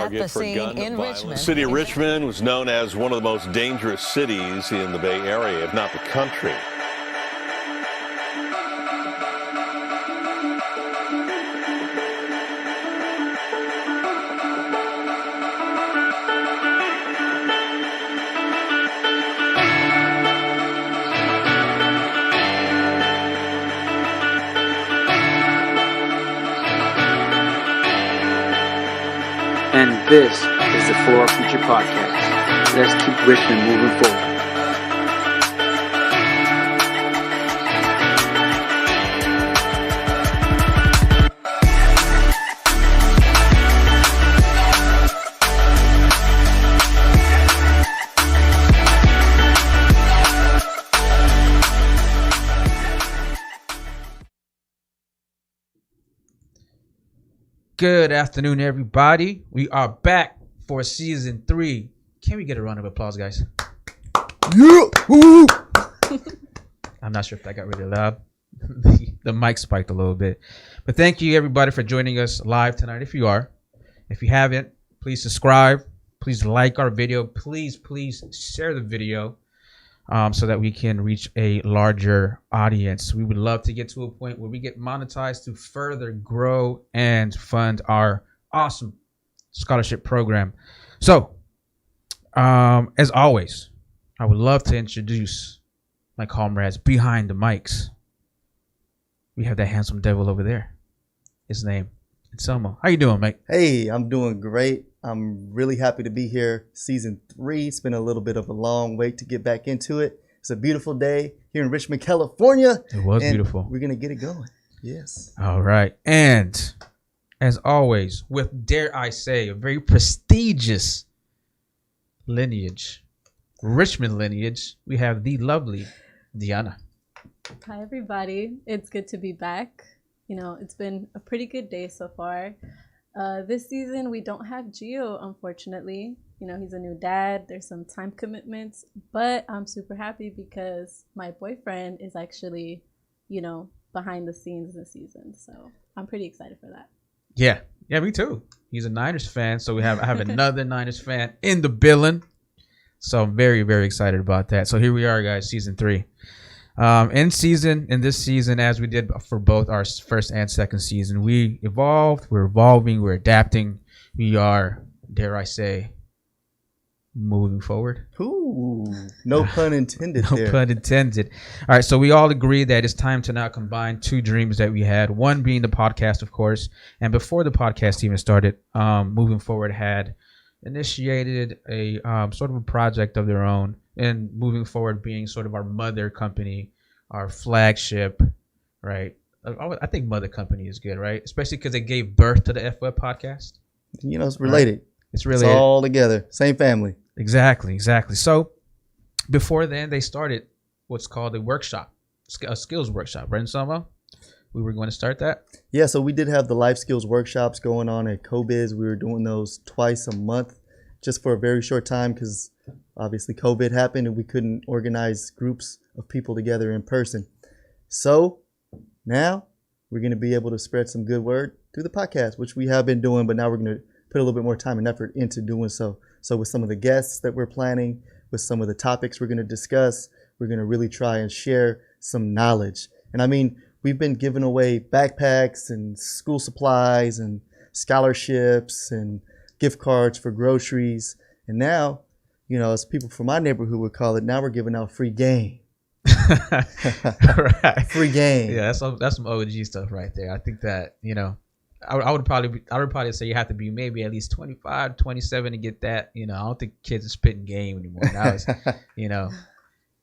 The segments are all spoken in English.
target for gun violence. Richmond. The city of Richmond was known as one of the most dangerous cities in the Bay Area, if not the country. And this is the For Our Future podcast. Let's keep Richmond moving forward. Good afternoon, everybody. We are back for season 3. Can we get a round of applause, guys? Yeah. I'm not sure if that got really loud. The mic spiked a little bit. But thank you, everybody, for joining us live tonight. If you are, if you haven't, please subscribe. Please like our video. Please share the video so that we can reach a larger audience. We would love to get to a point where we get monetized to further grow and fund our awesome scholarship program. So, as always, I would love to introduce my comrades behind the mics. We have that handsome devil over there. His name, Anselmo. How you doing, mate? Hey, I'm doing great. I'm really happy to be here. Season 3. It's been a little bit of a long wait to get back into it. It's a beautiful day here in Richmond, California. It was beautiful. We're going to get it going. Yes. All right. And as always, with, dare I say, a very prestigious lineage, Richmond lineage, we have the lovely Diana. Hi, everybody. It's good to be back. You know, it's been a pretty good day so far. This season, we don't have Gio, unfortunately. You know, he's a new dad. There's some time commitments, but I'm super happy because my boyfriend is actually, you know, behind the scenes this season. So I'm pretty excited for that. Yeah, me too. He's a Niners fan, so I have another Niners fan in the building. So I'm very, very excited about that. So here we are, guys, season 3. In this season, as we did for both our first and second season, we evolved, we're evolving, we're adapting. We are, dare I say, moving forward. Ooh, no pun intended No there. pun intended. All right, so we all agree that it's time to now combine 2 dreams that we had, one being the podcast, of course, and before the podcast even started, Moving Forward had initiated a sort of a project of their own, and Moving Forward being sort of our mother company, our flagship, right? I think mother company is good, right? Especially because it gave birth to the F-Web podcast. You know, it's related. Right? It's related. It's all together. Same family. Exactly. So before then, they started what's called a workshop, a skills workshop, right, Anselmo? We were going to start that? Yeah, so we did have the life skills workshops going on at CoBiz. We were doing those twice a month just for a very short time because obviously COVID happened and we couldn't organize groups of people together in person. So now we're going to be able to spread some good word through the podcast, which we have been doing, but now we're going to put a little bit more time and effort into doing so. So with some of the guests that we're planning, with some of the topics we're going to discuss, we're going to really try and share some knowledge. And I mean, we've been giving away backpacks and school supplies and scholarships and gift cards for groceries. And now, you know, as people from my neighborhood would call it, now we're giving out free game. Right. Free game. Yeah, that's some OG stuff right there. I think that, you know, I would probably say you have to be maybe at least 25, 27 to get that. You know, I don't think kids are spitting game anymore. Now it's, you know,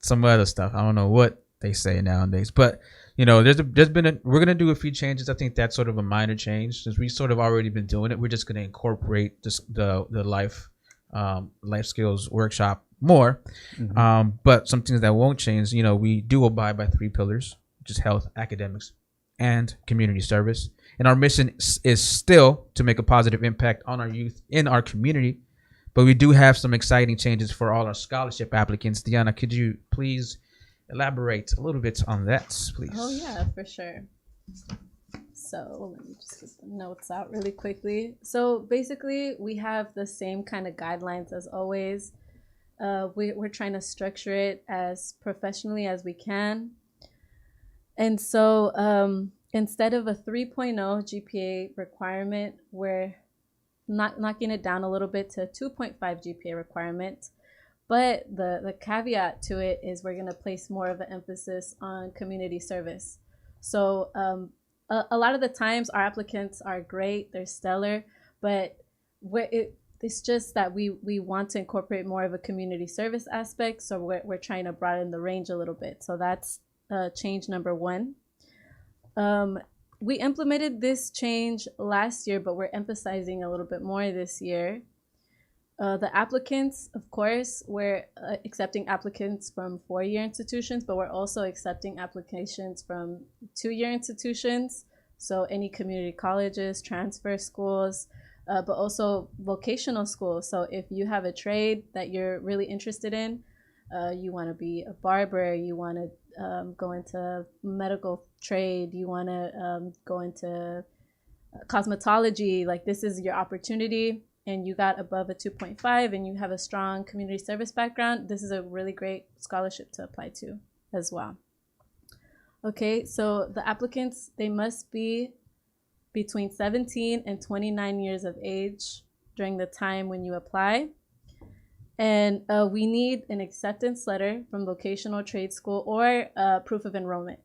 some other stuff. I don't know what they say nowadays, but you know, we're gonna do a few changes. I think that's sort of a minor change since we sort of already been doing it. We're just gonna incorporate the life skills workshop more. Mm-hmm. But some things that won't change. You know, we do abide by 3 pillars, which is health, academics, and community service. And our mission is still to make a positive impact on our youth in our community. But we do have some exciting changes for all our scholarship applicants. Diana, could you please elaborate a little bit on that, please? Oh, yeah, for sure. So let me just get the notes out really quickly. So basically, we have the same kind of guidelines as always. We're trying to structure it as professionally as we can. And so instead of a 3.0 GPA requirement, we're knocking it down a little bit to a 2.5 GPA requirement. But the caveat to it is we're going to place more of an emphasis on community service. So a lot of the times our applicants are great, they're stellar, but it's just that we want to incorporate more of a community service aspect. So we're trying to broaden the range a little bit. So that's change number one. We implemented this change last year, but we're emphasizing a little bit more this year. The applicants, of course, we're accepting applicants from 4-year institutions, but we're also accepting applications from 2-year institutions. So any community colleges, transfer schools, but also vocational schools. So if you have a trade that you're really interested in, you want to be a barber, you want to go into medical trade, you want to go into cosmetology, like this is your opportunity, and you got above a 2.5 and you have a strong community service background, this is a really great scholarship to apply to as well. Okay, so the applicants, they must be between 17 and 29 years of age during the time when you apply. And we need an acceptance letter from vocational trade school or proof of enrollment.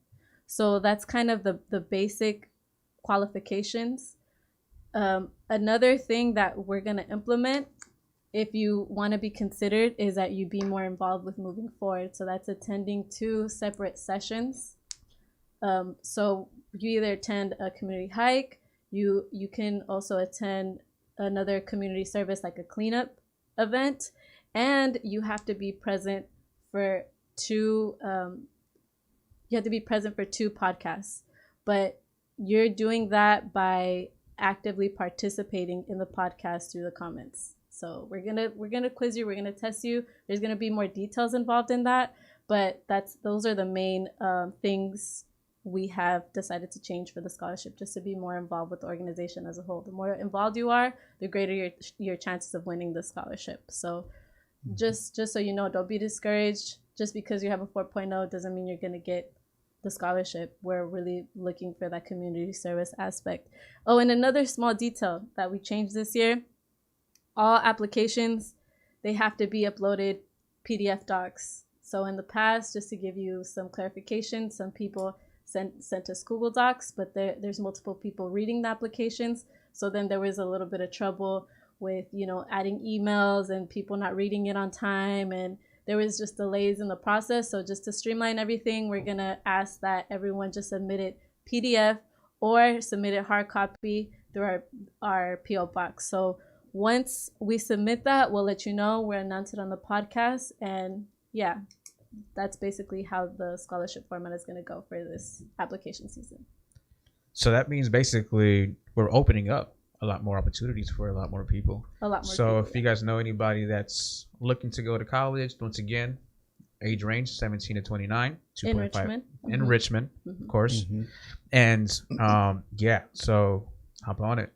So that's kind of the basic qualifications. Another thing that we're going to implement, if you want to be considered, is that you be more involved with moving forward. So that's attending 2 separate sessions. So you either attend a community hike, you can also attend another community service like a cleanup event, and you have to be present for 2 podcasts. But you're doing that by actively participating in the podcast through the comments. So we're gonna quiz you, we're gonna test you. There's gonna be more details involved in that, but those are the main things we have decided to change for the scholarship, just to be more involved with the organization as a whole. The more involved you are, the greater your chances of winning the scholarship. So just so you know, don't be discouraged. Just because you have a 4.0 doesn't mean you're going to get the scholarship. We're really looking for that community service aspect. Oh, and another small detail that we changed this year, all applications, they have to be uploaded PDF docs. So in the past, just to give you some clarification, some people sent us Google Docs, but there's multiple people reading the applications. So then there was a little bit of trouble with, adding emails and people not reading it on time. And there was just delays in the process. So just to streamline everything, we're going to ask that everyone just submit it PDF or submit it hard copy through our PO box. So once we submit that, we'll let you know. We'll announce it on the podcast. And yeah, that's basically how the scholarship format is going to go for this application season. So that means basically we're opening up a lot more opportunities for a lot more people. So if you guys know anybody that's looking to go to college, once again, age range 17 to 29, 2.5 in Richmond. In Richmond, of course. And so hop on it.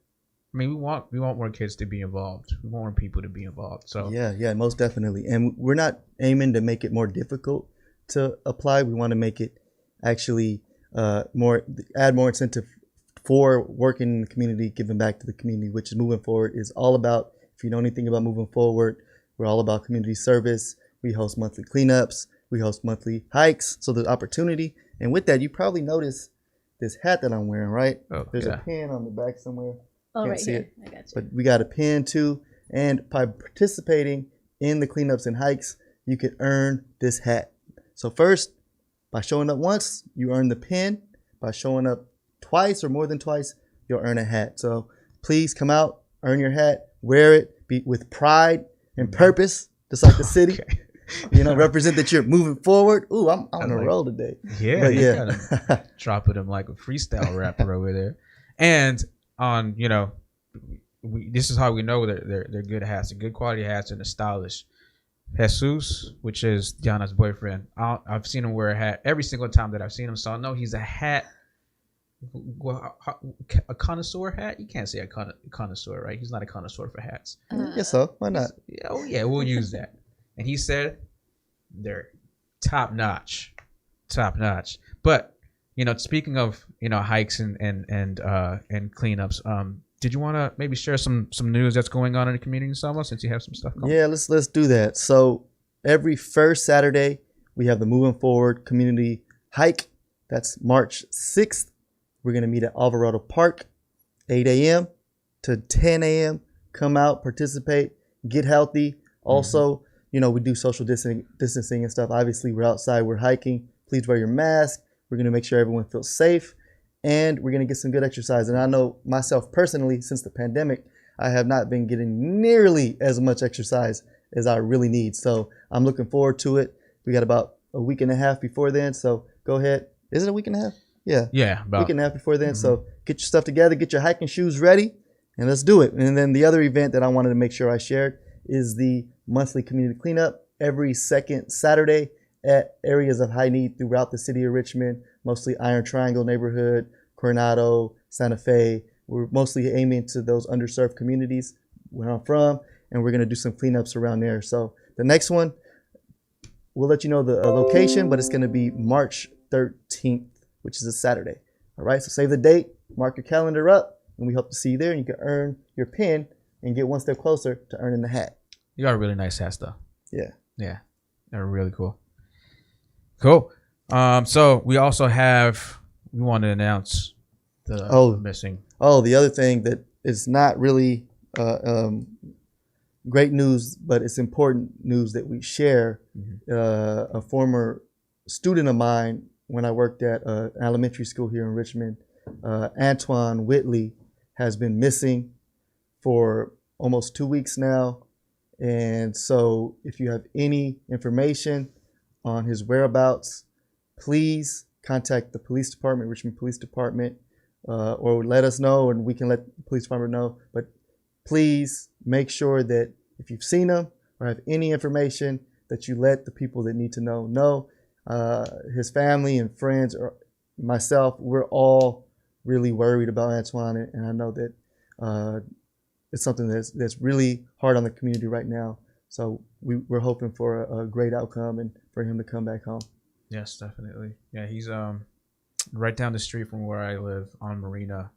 I mean, we want more kids to be involved. We want more people to be involved. So yeah, most definitely. And we're not aiming to make it more difficult to apply. We want to make it actually add more incentive for working in the community, giving back to the community, which is moving forward is all about. If you know anything about moving forward, we're all about community service. We host monthly cleanups. We host monthly hikes. So there's opportunity. And with that, you probably notice this hat that I'm wearing, right? Oh, there's a pin on the back somewhere. Oh, Can't right see here. it. I got you. But we got a pin too. And by participating in the cleanups and hikes, you can earn this hat. So first, by showing up once, you earn the pin. By showing up twice or more than twice, you'll earn a hat. So please come out, earn your hat, wear it, be with pride and purpose, just like the city. Represent that you're moving forward. Ooh, I'm on a roll today. Yeah. Dropping them like a freestyle rapper over there. And on, this is how we know they're good hats, they're good quality hats, and they're stylish. Jesus, which is Diana's boyfriend, I've seen him wear a hat every single time that I've seen him, so I know he's a hat a connoisseur hat. You can't say a connoisseur, right? He's not a connoisseur for hats. Yes, so why not? Oh yeah, we'll use that. And he said they're top notch. But speaking of hikes and cleanups, did you want to maybe share some news that's going on in the community, Selma, since you have some stuff going? Yeah, let's do that. So every first Saturday we have the Moving Forward Community Hike. That's March 6th. We're going to meet at Alvarado Park, 8 a.m. to 10 a.m. Come out, participate, get healthy. Also, we do social distancing and stuff. Obviously, we're outside, we're hiking. Please wear your mask. We're going to make sure everyone feels safe. And we're going to get some good exercise. And I know myself personally, since the pandemic, I have not been getting nearly as much exercise as I really need. So I'm looking forward to it. We got about a week and a half before then. So go ahead. Is it a week and a half? Yeah. Yeah. A week and a half before then. So get your stuff together, get your hiking shoes ready, and let's do it. And then the other event that I wanted to make sure I shared is the monthly community cleanup every second Saturday at areas of high need throughout the city of Richmond, mostly Iron Triangle neighborhood, Coronado, Santa Fe. We're mostly aiming to those underserved communities where I'm from, and we're going to do some cleanups around there. So the next one, we'll let you know the location, but it's going to be March 13th, which is a Saturday. All right, so save the date, mark your calendar up, and we hope to see you there, and you can earn your pin and get one step closer to earning the hat. You got a really nice hat, though. Yeah. They're really cool. So we also we want to announce the missing. Oh, the other thing that is not really great news, but it's important news that we share. A former student of mine when I worked at an elementary school here in Richmond, Antoine Whitley, has been missing for almost 2 weeks now. And so if you have any information on his whereabouts, please contact the police department, Richmond Police Department, or let us know and we can let the police department know. But please make sure that if you've seen him or have any information, that you let the people that need to know. His family and friends or myself, we're all really worried about Antoine, and I know that it's something that's really hard on the community right now. So we're hoping for a great outcome and for him to come back home. Yes, definitely. Yeah, he's right down the street from where I live on Marina.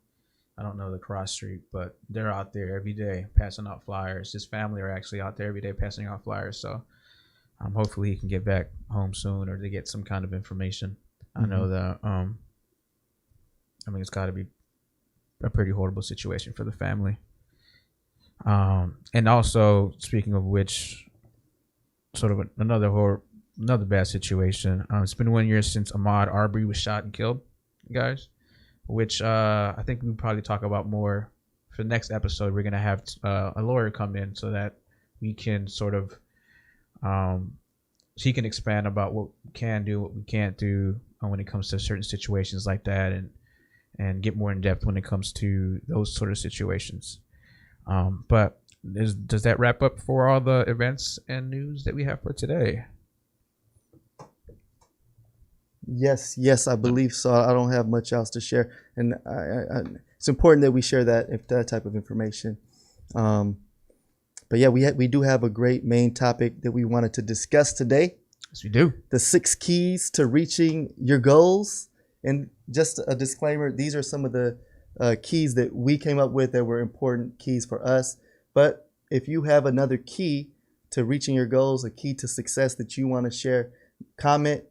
I don't know the cross street, but they're out there every day passing out flyers. His family are actually out there every day passing out flyers. So hopefully he can get back home soon or to get some kind of information. I know that, it's got to be a pretty horrible situation for the family. And also, speaking of which, sort of another bad situation. It's been 1 year since Ahmaud Arbery was shot and killed, guys, which I think we'll probably talk about more for the next episode. We're going to have a lawyer come in so that we can sort of he can expand about what we can do, what we can't do when it comes to certain situations like that, and get more in depth when it comes to those sort of situations. But does that wrap up for all the events and news that we have for today? Yes, I believe so. I don't have much else to share, and it's important that we share that type of information. But yeah, we do have a great main topic that we wanted to discuss today. Yes, we do. The 6 keys to reaching your goals. And just a disclaimer, these are some of the keys that we came up with that were important keys for us. But if you have another key to reaching your goals, a key to success that you want to share, comment,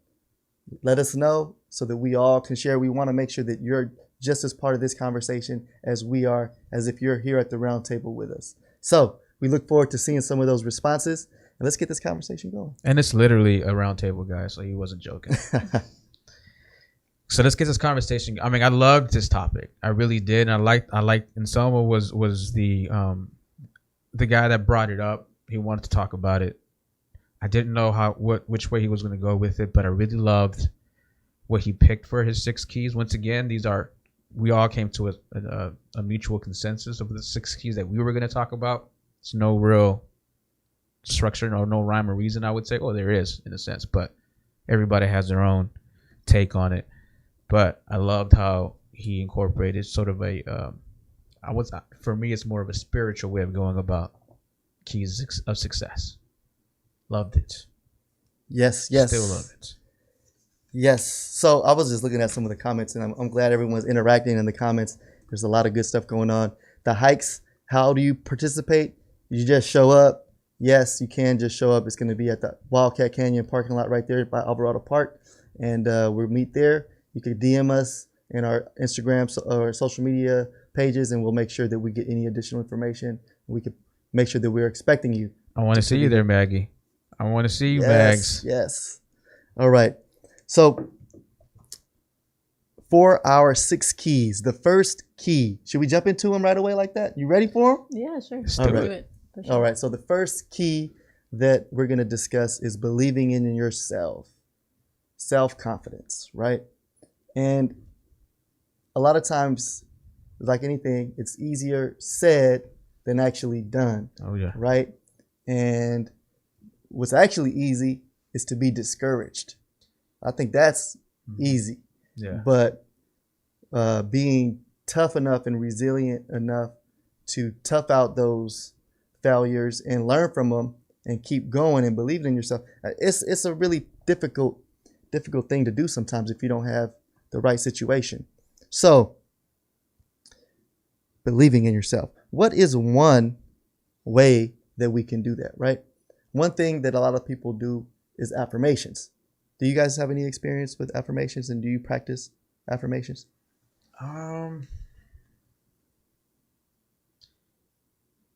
let us know so that we all can share. We want to make sure that you're just as part of this conversation as we are, as if you're here at the round table with us. So we look forward to seeing some of those responses, and let's get this conversation going. And it's literally a round table, guys, so he wasn't joking. So let's get this conversation. I loved this topic. I really did. And I liked Anselmo was the guy that brought it up. He wanted to talk about it. I didn't know which way he was going to go with it, but I really loved what he picked for his 6 keys. Once again, we all came to a mutual consensus of the 6 keys that we were going to talk about. It's no real structure or no rhyme or reason, I would say. Oh, there is in a sense, but everybody has their own take on it. But I loved how he incorporated sort of for me, it's more of a spiritual way of going about keys of success. Loved it. Yes. Still love it. Yes. So I was just looking at some of the comments, and I'm glad everyone's interacting in the comments. There's a lot of good stuff going on. The hikes, how do you participate? You just show up. Yes, you can just show up. It's going to be at the Wildcat Canyon parking lot right there by Alvarado Park, and we'll meet there. You can DM us in our Instagram or social media pages, and we'll make sure that we get any additional information. We can make sure that we're expecting you. I want to see you there, Maggie. I want to see you, Mags. Yes. All right. So for our 6 keys, the first key, should we jump into them right away like that? You ready for them? Yeah, sure. Let's All do right. it. For sure. All right. So the first key that we're going to discuss is believing in yourself, self-confidence, right? And a lot of times, like anything, it's easier said than actually done. Oh, yeah. Right? And what's actually easy is to be discouraged. I think that's easy. Yeah. But being tough enough and resilient enough to tough out those failures and learn from them and keep going and believe in yourself, it's a really difficult thing to do sometimes if you don't have the right situation. So, believing in yourself. What is one way that we can do that, right? One thing that a lot of people do is affirmations. Do you guys have any experience with affirmations, and do you practice affirmations?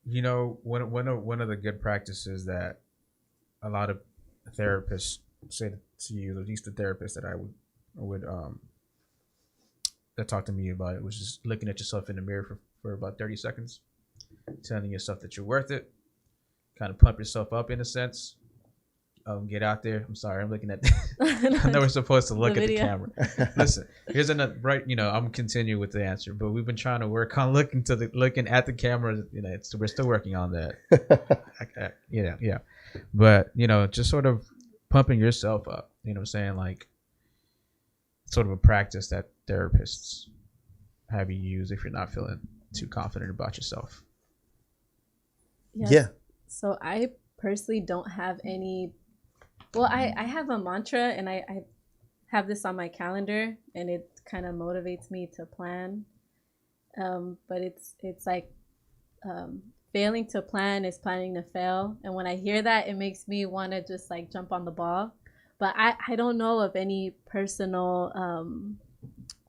You know, one of the good practices that a lot of therapists say to you, at least the therapist that I would that talked to me about it, was just looking at yourself in the mirror for about 30 seconds, telling yourself that you're worth it, kind of pump yourself up in a sense. Get out there. I'm sorry, I'm looking at I know we're supposed to look at the camera. Listen, here's another right. You know, I'm continuing with the answer, but we've been trying to work on looking at the camera. You know, we're still working on that. Yeah. But you know, just sort of pumping yourself up. You know what I'm saying? Like, sort of a practice that therapists have you use if you're not feeling too confident about yourself. Yes. Yeah. So I personally don't have any. Well, I have a mantra, and I have this on my calendar, and it kind of motivates me to plan. But it's like failing to plan is planning to fail. And when I hear that, it makes me want to just like jump on the ball. But I don't know of any personal,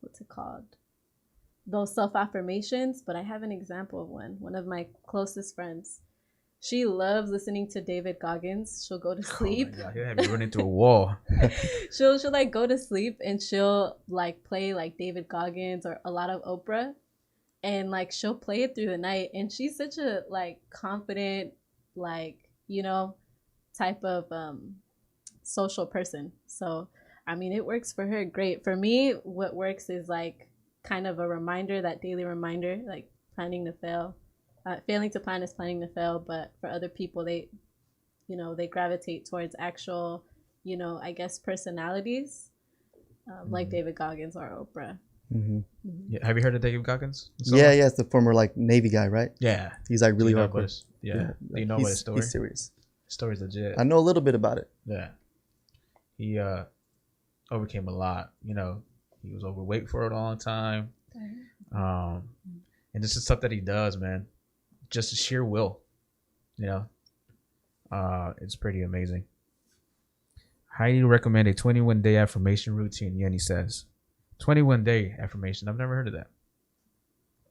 what's it called? Those self-affirmations, but I have an example of one. One of my closest friends. She loves listening to David Goggins. She'll go to sleep. Oh my God, he'll have you run into a wall. she'll like go to sleep, and she'll like play like David Goggins or a lot of Oprah, and like she'll play it through the night. And she's such a like confident, like, you know, type of social person. So I mean, it works for her great. For me, what works is like kind of a reminder, that daily reminder, like planning to fail. Failing to plan is planning to fail, but for other people, they gravitate towards actual, you know, I guess personalities, like David Goggins or Oprah. Mm-hmm. Yeah. Have you heard of David Goggins? Yeah, it's the former like Navy guy, right? Yeah. He's like really hardcore. Yeah. Do you know about his story? He's serious. His story's legit. I know a little bit about it. Yeah. He overcame a lot. You know, he was overweight for a long time. And this is stuff that he does, man. Just a sheer will, you know. It's pretty amazing. Highly recommend a 21-day affirmation routine, Yenny says. 21-day affirmation. I've never heard of that.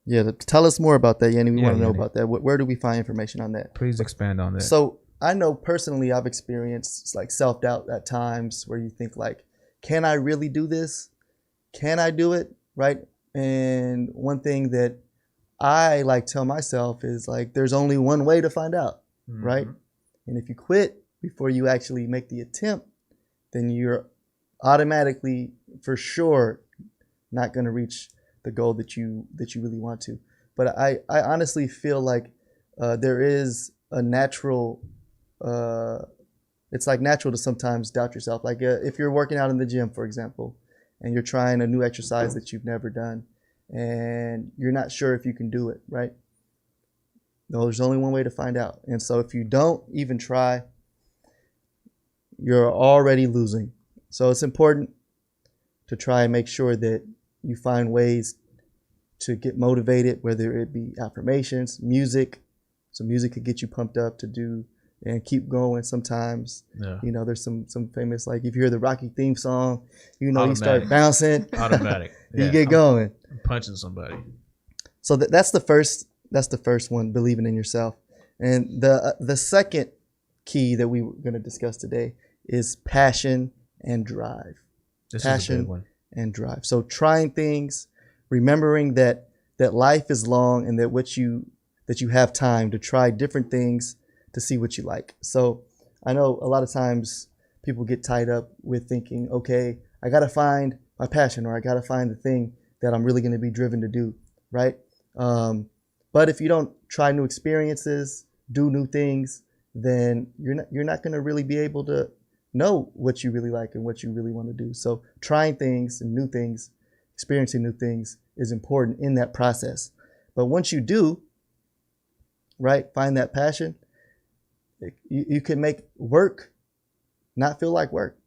Yeah, tell us more about that, Yenny. We want to know Yenny. about that. Where do we find information on that? Please expand on that. So I know personally I've experienced like self-doubt at times where you think like, can I really do this? Can I do it? Right? And one thing that I like tell myself is like, there's only one way to find out, right? And if you quit before you actually make the attempt, then you're automatically for sure not going to reach the goal that you really want to. But I honestly feel like there is a natural, it's like natural to sometimes doubt yourself. Like if you're working out in the gym, for example, and you're trying a new exercise that you've never done, and you're not sure if you can do it, right? No, there's only one way to find out. And so if you don't even try, you're already losing. So it's important to try and make sure that you find ways to get motivated, whether it be affirmations, music. So music could get you pumped up to do and keep going sometimes. Yeah. You know, there's some famous, like if you hear the Rocky theme song, you know, Automatic. you start bouncing. Automatic. You Yeah, get going. I'm punching somebody. So that's the first one, believing in yourself. And the second key that we were going to discuss today is passion and drive. This Passion is a big one. and drive. So trying things, remembering that life is long and that you have time to try different things to see what you like. So I know a lot of times people get tied up with thinking, okay, I got to find my passion, or I got to find the thing that I'm really going to be driven to do, right? But if you don't try new experiences, do new things, then you're not going to really be able to know what you really like and what you really want to do. So trying things and new things, experiencing new things is important in that process. But once you do, right, find that passion, you can make work not feel like work.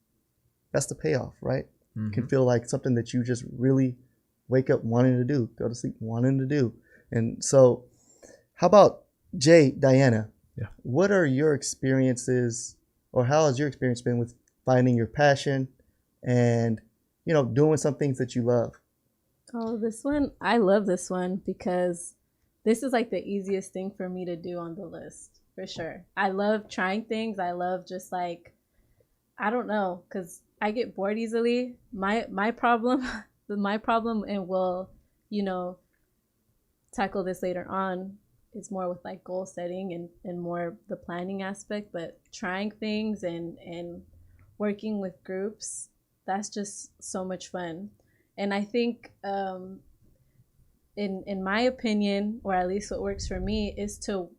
That's the payoff, right? Mm-hmm. It can feel like something that you just really wake up wanting to do, go to sleep wanting to do. And so how about Diana? Yeah. What are your experiences, or how has your experience been with finding your passion and, you know, doing some things that you love? Oh, this one, I love this one because this is like the easiest thing for me to do on the list, for sure. I love trying things. I love just like, I don't know, because I get bored easily. My problem, and we'll, you know, tackle this later on, is more with like goal setting and more the planning aspect, but trying things and working with groups, that's just so much fun. And I think in my opinion, or at least what works for me, is to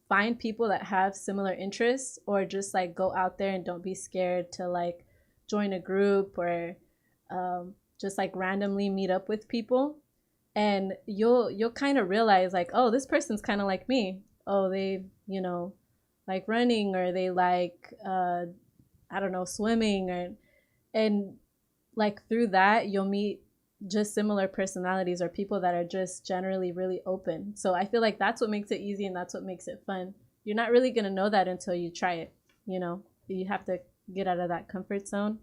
find people that have similar interests, or just like go out there and don't be scared to like join a group, or just like randomly meet up with people. And you'll kind of realize like, oh, this person's kind of like me. Oh, they, you know, like running, or they like, I don't know, swimming, and like through that, you'll meet just similar personalities, or people that are just generally really open. So I feel like that's what makes it easy, and that's what makes it fun. You're not really going to know that until you try it. You know, you have to get out of that comfort zone.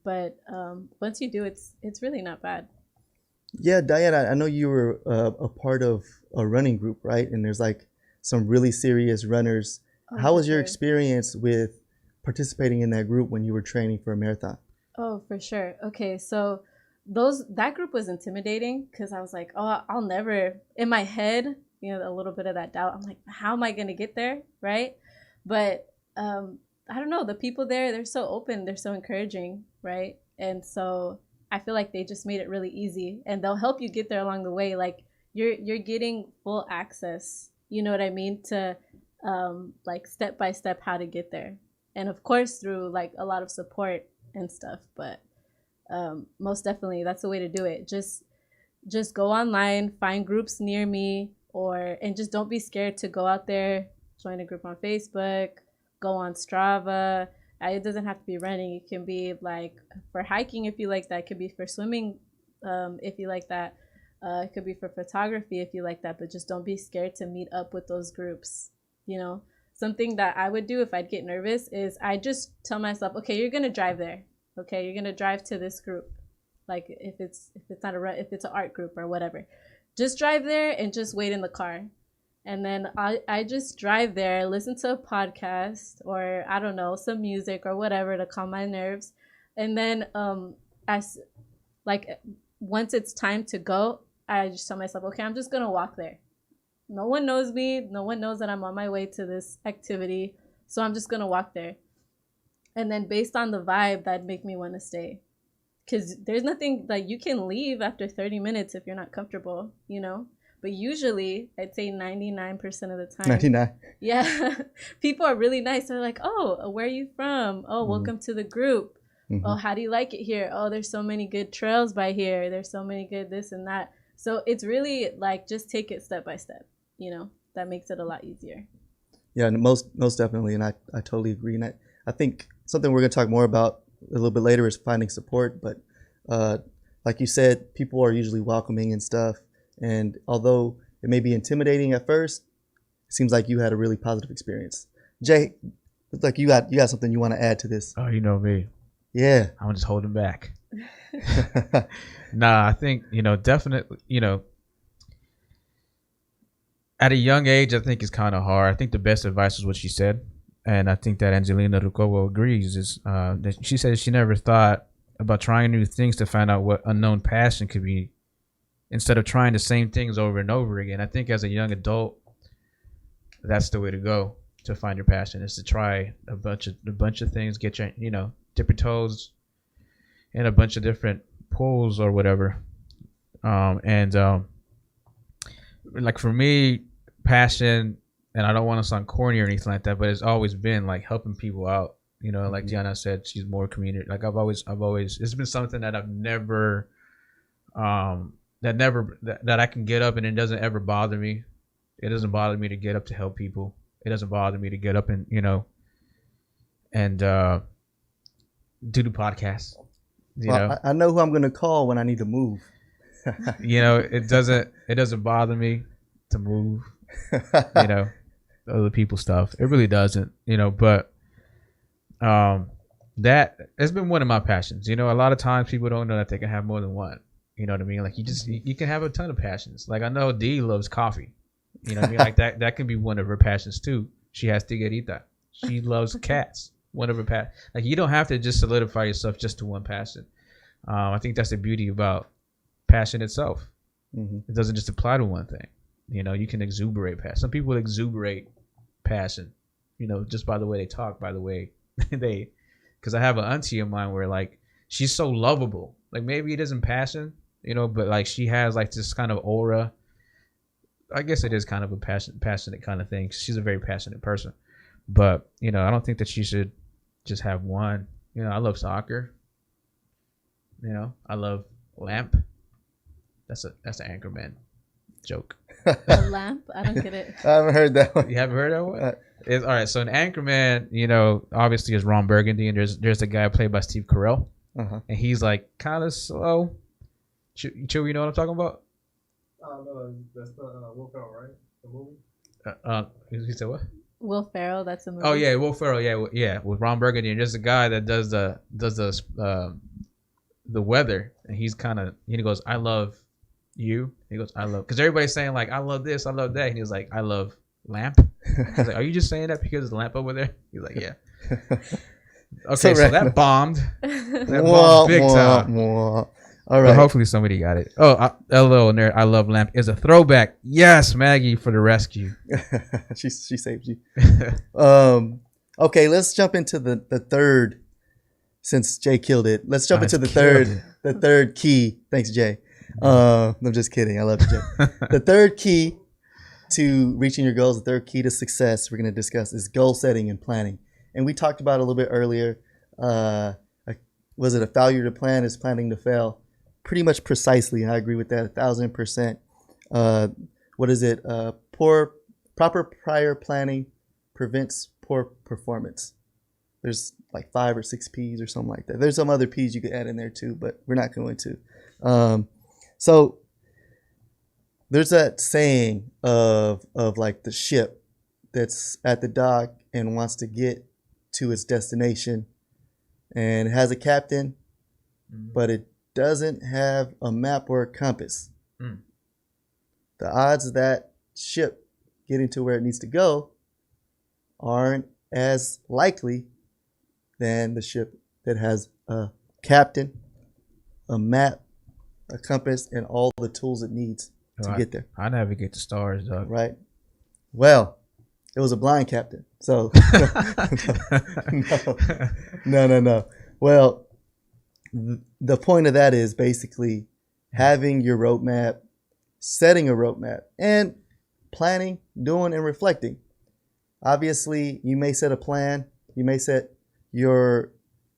But once you do, it's really not bad. Yeah, Diana, I know you were a part of a running group, right? And there's like some really serious runners. Oh, How was your sure. experience with participating in that group when you were training for a marathon? Oh, for sure. Okay, so that group was intimidating because I was like, oh, I'll never, in my head, you know, a little bit of that doubt. I'm like, how am I going to get there, right? But I don't know, the people there, they're so open, they're so encouraging, right? And so I feel like they just made it really easy, and they'll help you get there along the way. Like you're getting full access, you know what I mean, to like step by step how to get there. And of course through like a lot of support and stuff, but most definitely that's the way to do it. Just go online, find groups near me, and just don't be scared to go out there, join a group on Facebook, go on Strava. It doesn't have to be running. It can be like for hiking if you like that. It could be for swimming if you like that. It could be for photography if you like that. But just don't be scared to meet up with those groups. You know, something that I would do if I'd get nervous is I just tell myself, okay, you're gonna drive there. Okay, you're gonna drive to this group. Like if it's not if it's an art group or whatever, just drive there and just wait in the car. And then I just drive there, listen to a podcast, or I don't know, some music or whatever to calm my nerves. And then once it's time to go, I just tell myself, okay, I'm just gonna walk there. No one knows me. No one knows that I'm on my way to this activity. So I'm just gonna walk there. And then based on the vibe, that'd make me want to stay. Because there's nothing, like, you can leave after 30 minutes if you're not comfortable, you know? But usually, I'd say 99% of the time. 99. Yeah. People are really nice. They're like, oh, where are you from? Oh, welcome to the group. Oh, how do you like it here? Oh, there's so many good trails by here. There's so many good this and that. So it's really like just take it step by step. That makes it a lot easier. Yeah, and most definitely, and I totally agree. And I think something we're going to talk more about a little bit later is finding support. But like you said, people are usually welcoming and stuff. And although it may be intimidating at first, it seems like you had a really positive experience. Jay, it's like you got something you want to add to this. Oh, you know me. Yeah. I'm just holding back. Nah, I think, definitely, at a young age, I think it's kind of hard. I think the best advice is what she said. And I think that Angelina Rukowo agrees is that she said she never thought about trying new things to find out what unknown passion could be instead of trying the same things over and over again. I think as a young adult, that's the way to go to find your passion, is to try a bunch of things, get your, dip your toes in a bunch of different pools or whatever. Like for me, passion, and I don't want to sound corny or anything like that, but it's always been like helping people out. Like Diana said, she's more community. Like I've always, it's been something that I've never, that I can get up and it doesn't ever bother me. It doesn't bother me to get up to help people. It doesn't bother me to get up and, and do the podcast. I know who I'm going to call when I need to move. It doesn't bother me to move, other people's stuff. It really doesn't, but that has been one of my passions. A lot of times people don't know that they can have more than one. You know what I mean? Like you can have a ton of passions. Like I know Dee loves coffee. You know what I mean? Like that can be one of her passions too. She has tiguerita. She loves cats. One of her passions. Like you don't have to just solidify yourself just to one passion. I think that's the beauty about passion itself. It doesn't just apply to one thing. You can exuberate passion. Some people exuberate passion, just by the way they talk, by the way because I have an auntie of mine where like she's so lovable. Like maybe it isn't passion, but like she has like this kind of aura. I guess it is kind of a passionate kind of thing. She's a very passionate person, but I don't think that she should just have one. I love soccer. I love lamp. That's an Anchorman joke. A lamp? I don't get it. I haven't heard that one. You haven't heard that one? All right. So an Anchorman, obviously is Ron Burgundy, and there's a guy played by Steve Carell, and he's like kind of slow. Chew, you know what I'm talking about? No, that's the Will Ferrell, right? The movie. You said what? Will Ferrell, that's a movie. Oh yeah, Will Ferrell, yeah, with Ron Burgundy, and there's a guy that does the weather, and he goes, I love you. He goes, I love, because everybody's saying like I love this, I love that, and he was like, I love lamp. I was like, are you just saying that because there's a lamp over there? He's like, yeah. Okay, so that bombed. That bombed big time. All right. But hopefully somebody got it. Oh, hello, nerd. I love lamp is a throwback. Yes, Maggie for the rescue. she saved you. Okay, let's jump into the third. Since Jay killed it, let's jump into the third key. Thanks, Jay. I'm just kidding. I love you, Jay. The third key to reaching your goals, the third key to success we're going to discuss is goal setting and planning. And we talked about it a little bit earlier. Was it a failure to plan is planning to fail? Pretty much precisely. I agree with that 1,000%. What is it? Proper prior planning prevents poor performance. There's like 5 or 6 P's or something like that. There's some other P's you could add in there too, but we're not going to. So there's that saying of like the ship that's at the dock and wants to get to its destination, and it has a captain, but it doesn't have a map or a compass. The odds of that ship getting to where it needs to go aren't as likely than the ship that has a captain, a map, a compass, and all the tools it needs to get there. I navigate the stars, dog. Right. Well, it was a blind captain. So, no. Well, the point of that is basically having your roadmap, setting a roadmap, and planning, doing, and reflecting. Obviously, you may set a plan. You may set your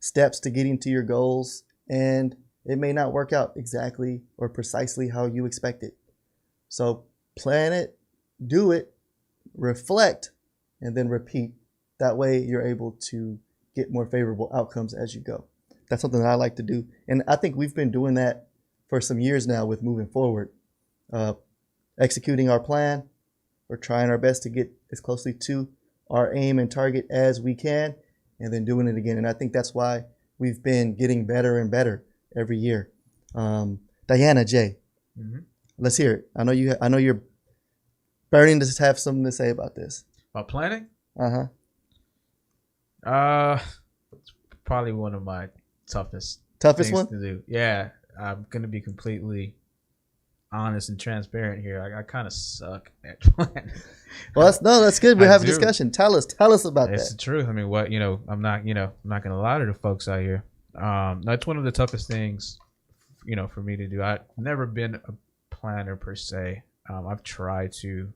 steps to getting to your goals, and it may not work out exactly or precisely how you expect it. So plan it, do it, reflect, and then repeat. That way you're able to get more favorable outcomes as you go. That's something that I like to do. And I think we've been doing that for some years now with moving forward. Executing our plan. We're trying our best to get as closely to our aim and target as we can, and then doing it again. And I think that's why we've been getting better and better every year. Diana, Jay, let's hear it. I know you're burning to have something to say about this. About planning? It's probably one of my toughest things one to do. Yeah, I'm gonna be completely honest and transparent here. I kind of suck at planning. Well, that's good. We're having a discussion. Tell us about that. It's the truth. I mean, I'm not gonna lie to the folks out here. That's one of the toughest things, for me to do. I've never been a planner per se. I've tried to.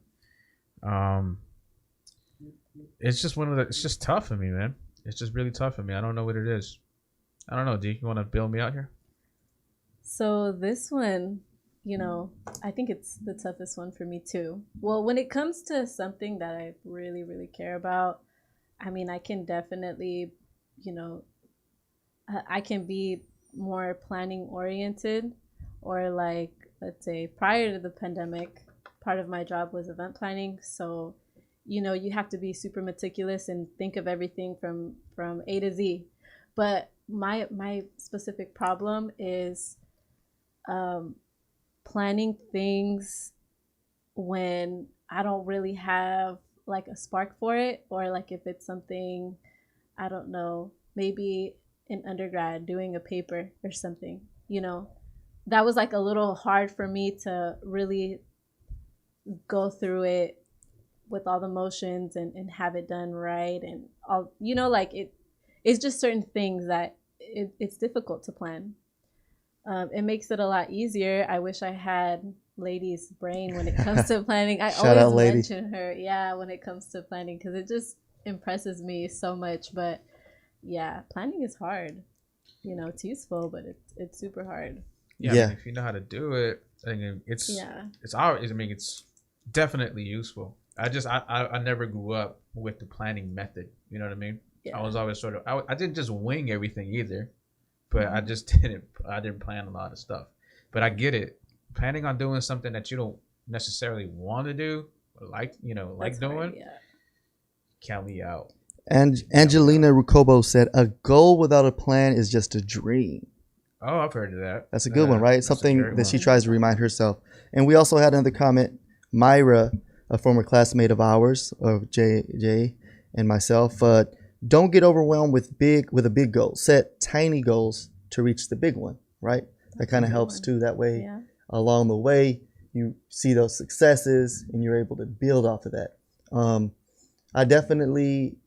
It's just tough for me, man. It's just really tough for me. I don't know what it is. I don't know. D, you want to bail me out here? So this one, I think it's the toughest one for me too. Well, when it comes to something that I really, really care about, I mean, I can definitely, I can be more planning oriented, or like, let's say prior to the pandemic, part of my job was event planning. So, you have to be super meticulous and think of everything from A to Z. But my specific problem is planning things when I don't really have like a spark for it, or like if it's something, I don't know, maybe in undergrad doing a paper or something, that was like a little hard for me to really go through it with all the motions and have it done right, and all, like it's just certain things that it's difficult to plan. It makes it a lot easier. I wish I had Lady's brain when it comes to planning. I always mention her, when it comes to planning, because it just impresses me so much. But yeah, planning is hard. It's useful, but it's super hard. Yeah. I mean, if you know how to do it, I mean, it's definitely useful. I never grew up with the planning method. You know what I mean? Yeah. I was always I didn't just wing everything either, but I didn't plan a lot of stuff. But I get it. Planning on doing something that you don't necessarily want to do, or like doing, count me out. And Angelina Rucobo said, "A goal without a plan is just a dream." Oh, I've heard of that. That's a good one, right? Something that she tries to remind herself. And we also had another comment, Myra, a former classmate of ours, of Jay and myself. Don't get overwhelmed with a big goal. Set tiny goals to reach the big one, right? That kind of helps too. That way, along the way, you see those successes and you're able to build off of that. I definitely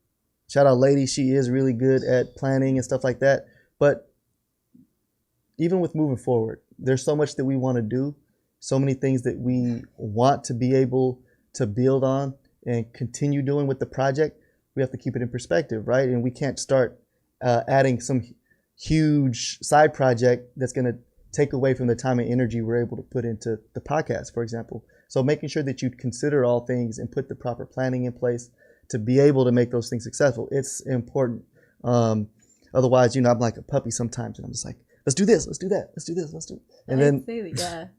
shout out Lady. She is really good at planning and stuff like that. But even with moving forward, there's so much that we want to do, so many things that we want to be able to build on and continue doing with the project. We have to keep it in perspective, right? And we can't start adding some huge side project that's going to take away from the time and energy we're able to put into the podcast, for example. So making sure that you consider all things and put the proper planning in place to be able to make those things successful. It's important. Otherwise, I'm like a puppy sometimes, and I'm just like, let's do this, let's do that, let's do this, let's do it. And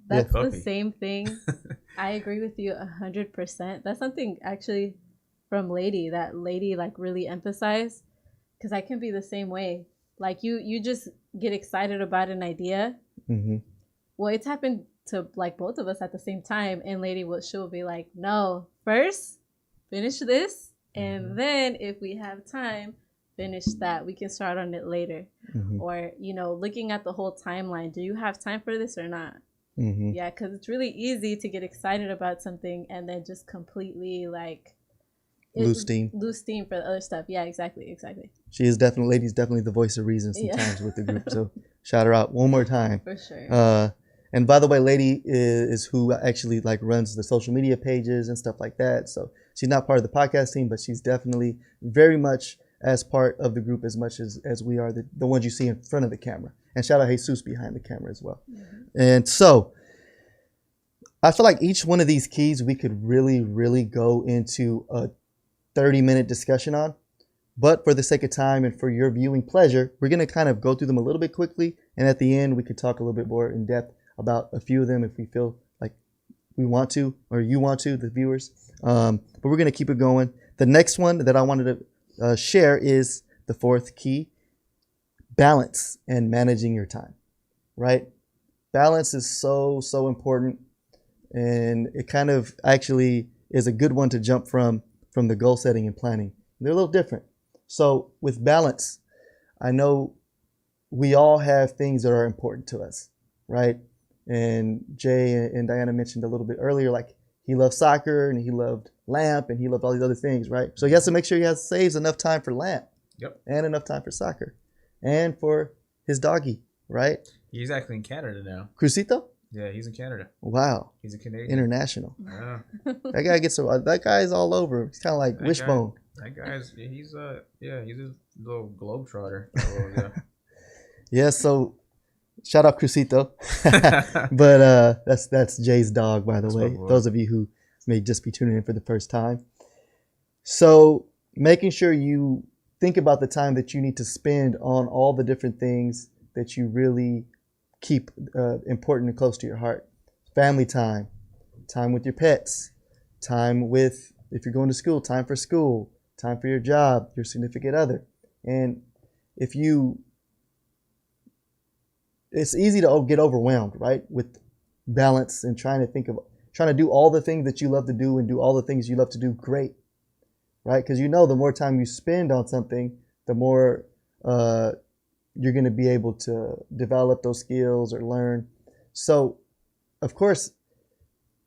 that's the same thing. I agree with you 100%. That's something actually from Lady like really emphasized, because I can be the same way. Like you just get excited about an idea. Mm-hmm. Well, it's happened to like both of us at the same time, and she'll be like, no, first finish this, and then if we have time, finish that. We can start on it later. Mm-hmm. Or looking at the whole timeline. Do you have time for this or not? Mm-hmm. Yeah, because it's really easy to get excited about something and then just completely like lose steam for the other stuff. Yeah, exactly. Lady's definitely the voice of reason sometimes with the group. So shout her out one more time. For sure. And by the way, Lady is who actually like runs the social media pages and stuff like that. So she's not part of the podcast team, but she's definitely very much as part of the group as much as we are the ones you see in front of the camera. And shout out Jesus behind the camera as well. And so I feel like each one of these keys we could really, really go into a 30-minute discussion on. But for the sake of time and for your viewing pleasure, we're going to kind of go through them a little bit quickly. And at the end, we could talk a little bit more in depth about a few of them if we feel like we want to, or you want to, the viewers. But we're going to keep it going. The next one that I wanted to share is the fourth key, balance and managing your time, right? Balance is so, so important. And it kind of actually is a good one to jump from the goal setting and planning. They're a little different. So with balance, I know we all have things that are important to us, right? And Jay and Diana mentioned a little bit earlier, like he loved soccer and he loved lamp and he loved all these other things, right? So he has to make sure he saves enough time for lamp. Yep. And enough time for soccer and for his doggy, right? He's actually in Canada now. Crucito? Yeah, he's in Canada. Wow. He's a Canadian. International. Yeah. That guy's all over. He's kind of like Wishbone. That guy's he's a little globetrotter. So, yeah. Yeah, so shout out Crucito. But that's Jay's dog, by the way. Those of you who may just be tuning in for the first time. So making sure you think about the time that you need to spend on all the different things that you really keep important and close to your heart. Family time, time with your pets, time with, if you're going to school, time for school, time for your job, your significant other. And it's easy to get overwhelmed, right? With balance and trying to do all the things that you love to do and do all the things you love to do great, right? Because the more time you spend on something, the more you're going to be able to develop those skills or learn. So, of course,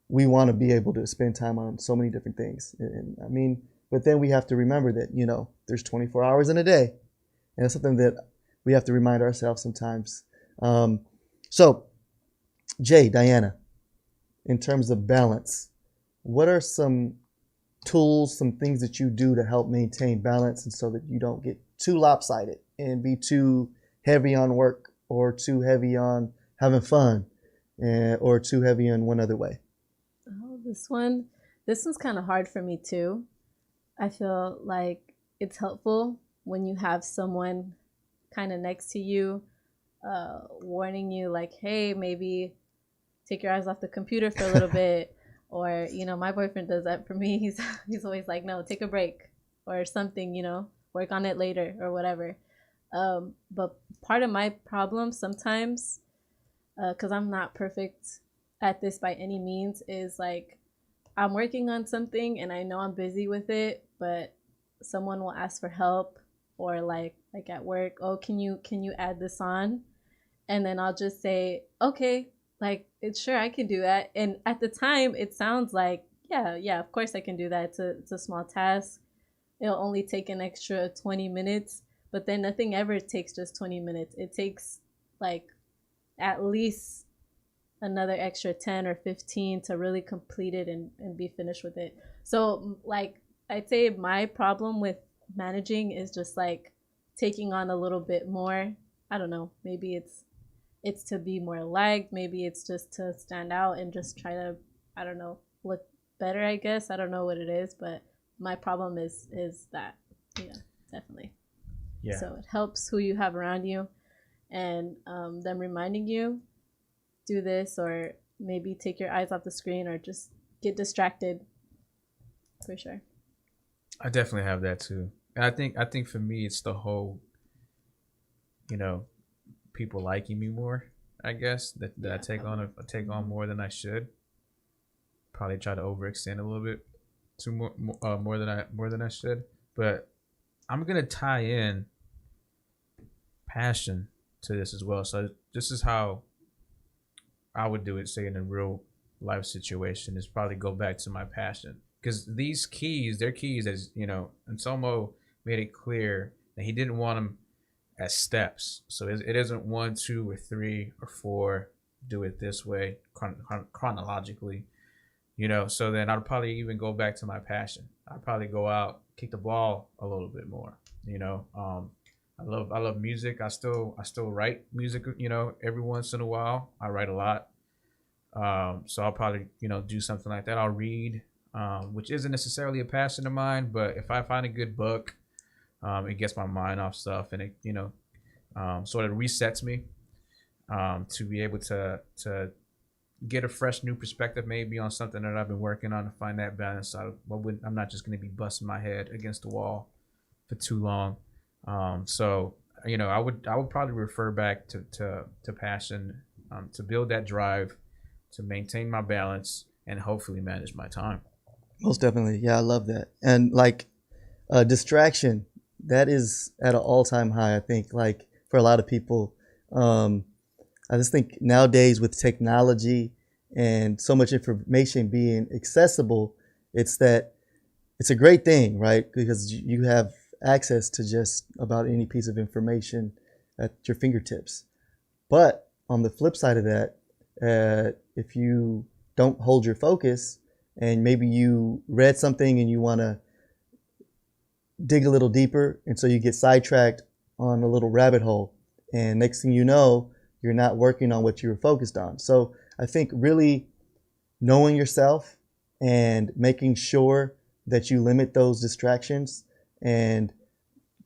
we want to be able to spend time on so many different things. But then we have to remember that, there's 24 hours in a day. And it's something that we have to remind ourselves sometimes. So, Jay, Diana, in terms of balance, what are some tools, some things that you do to help maintain balance and so that you don't get too lopsided and be too heavy on work or too heavy on having fun or too heavy in one other way? Oh, this one's kind of hard for me too. I feel like it's helpful when you have someone kind of next to you, warning you like, hey, maybe take your eyes off the computer for a little bit. Or, my boyfriend does that for me. He's always like, no, take a break or something, work on it later or whatever. But part of my problem sometimes, because I'm not perfect at this by any means, is like I'm working on something and I know I'm busy with it, but someone will ask for help, or like at work, oh, can you add this on? And then I'll just say, okay, like it's sure I can do that. And at the time it sounds like, yeah, of course I can do that. It's a small task. It'll only take an extra 20 minutes, but then nothing ever takes just 20 minutes. It takes like at least another extra 10 or 15 to really complete it and be finished with it. So like I'd say my problem with managing is just like taking on a little bit more. I don't know, maybe it's to be more liked, maybe it's just to stand out and just try to, I don't know, look better, I guess. I don't know what it is, but my problem is that, definitely. Yeah. So it helps who you have around you and them reminding you, do this, or maybe take your eyes off the screen or just get distracted, for sure. I definitely have that too. And I think for me, it's the whole, people liking me more, I guess, that I take on more than I should. Probably try to overextend a little bit more than I should. But I'm gonna tie in passion to this as well. So this is how I would do it, say in a real life situation, is probably go back to my passion. Because these keys, they're keys, as Anselmo made it clear that he didn't want them as steps. So it isn't 1, 2, or 3, or 4. Do it this way chronologically, So then I'd probably even go back to my passion. I'd probably go out, kick the ball a little bit more. You know, I love music. I still write music. You know, every once in a while, I write a lot. So I'll probably do something like that. I'll read, which isn't necessarily a passion of mine, but if I find a good book, it gets my mind off stuff, and it sort of resets me to be able to get a fresh new perspective maybe on something that I've been working on, to find that balance. I'm not just going to be busting my head against the wall for too long. So I would probably refer back to passion, to build that drive, to maintain my balance, and hopefully manage my time. Most definitely. Yeah, I love that. And like distraction, that is at an all-time high, I think, like for a lot of people. I just think nowadays with technology and so much information being accessible, it's a great thing, right? Because you have access to just about any piece of information at your fingertips. But on the flip side of that, if you don't hold your focus, and maybe you read something and you want to dig a little deeper, and so you get sidetracked on a little rabbit hole, and next thing you know, you're not working on what you were focused on. So I think really knowing yourself and making sure that you limit those distractions, and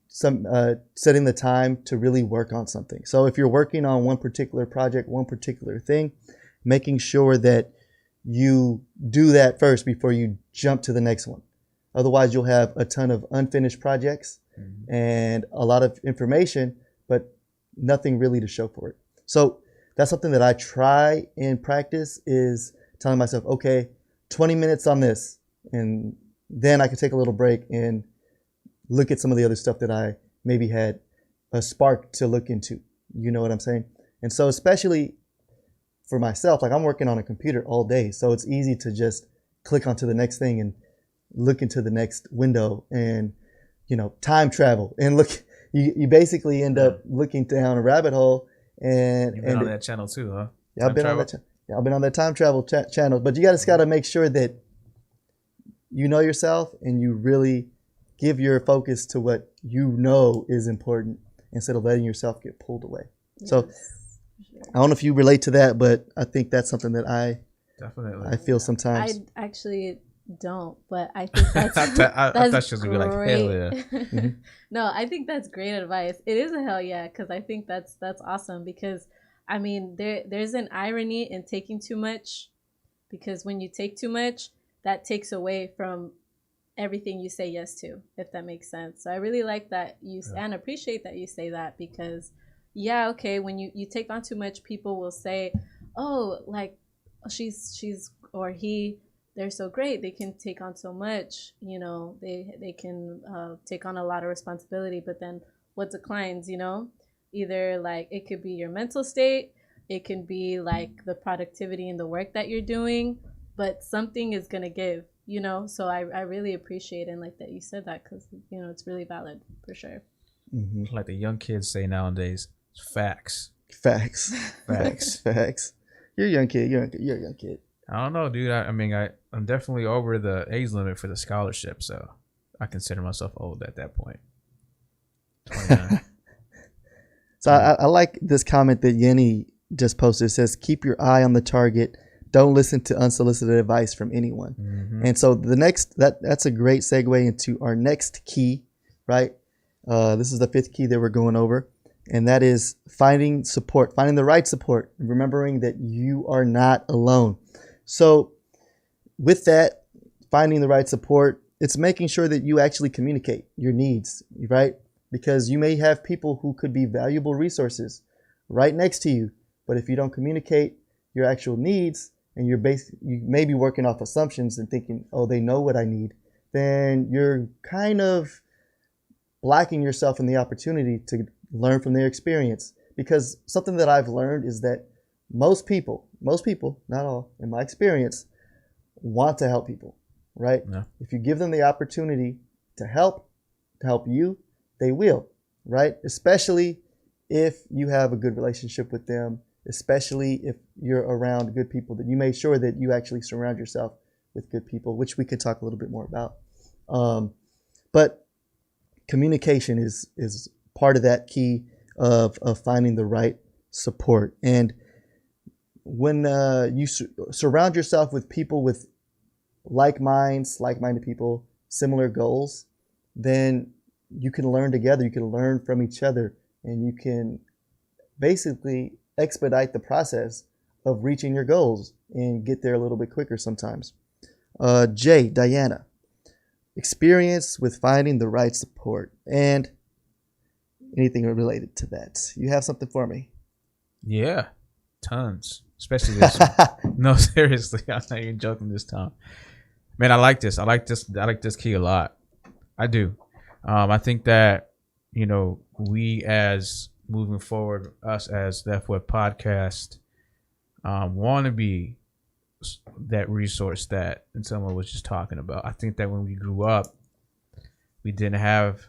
setting the time to really work on something. So if you're working on one particular project, one particular thing, making sure that you do that first before you jump to the next one. Otherwise, you'll have a ton of unfinished projects and a lot of information, but nothing really to show for it. So that's something that I try and practice, is telling myself, okay, 20 minutes on this, and then I can take a little break and look at some of the other stuff that I maybe had a spark to look into. You know what I'm saying? And so especially for myself, like I'm working on a computer all day, so it's easy to just click onto the next thing and look into the next window and, time travel and look. You basically end up looking down a rabbit hole. And you've been on that channel too, huh? Yeah, I've been on that. I've been on that time travel channel. But you got to make sure that you know yourself and you really give your focus to what you know is important, instead of letting yourself get pulled away. Yes. So I don't know if you relate to that, but I think that's something that I feel sometimes. I actually don't, but I think that's I thought she was gonna be like, hell yeah. No, I think that's great advice. It is a hell yeah, because I think that's awesome, because I mean there's an irony in taking too much, because when you take too much, that takes away from everything you say yes to, if that makes sense. So I really like that and appreciate that you say that, because okay, when you take on too much, people will say, oh, like she's or he, they're so great, they can take on so much, they can take on a lot of responsibility, but then what declines, either like it could be your mental state, it can be like the productivity in the work that you're doing, but something is gonna give, so I really appreciate and like that you said that, because it's really valid for sure. Like the young kids say nowadays, facts. You're a young kid. You're a young kid. I don't know, dude. I'm definitely over the age limit for the scholarship, so I consider myself old at that point. 29. So I like this comment that Yenny just posted. It says, keep your eye on the target. Don't listen to unsolicited advice from anyone. And so the next, that's a great segue into our next key, right? This is the 5th key that we're going over. And that is finding support, finding the right support, and remembering that you are not alone. So with that, finding the right support, it's making sure that you actually communicate your needs, right? Because you may have people who could be valuable resources right next to you, but if you don't communicate your actual needs, and you may be working off assumptions and thinking, oh, they know what I need, then you're kind of blocking yourself in the opportunity to learn from their experience. Because something that I've learned is that most people, not all, in my experience, want to help people, right? Yeah. If you give them the opportunity to help you, they will, right? Especially if you have a good relationship with them, especially if you're around good people, that you make sure that you actually surround yourself with good people, which we could talk a little bit more about. But communication is part of that key of finding the right support. And when you surround yourself with people with like-minded people, similar goals, then you can learn together. You can learn from each other, and you can basically expedite the process of reaching your goals and get there a little bit quicker sometimes. Jay, Diana, experience with finding the right support and anything related to that. You have something for me? Yeah, tons. Especially this one. No, seriously, I'm not even joking this time. Man, I like this. I like this key a lot. I do. I think that, we as moving forward, us as the F-Web podcast, want to be that resource that Anselmo was just talking about. I think that when we grew up, we didn't have,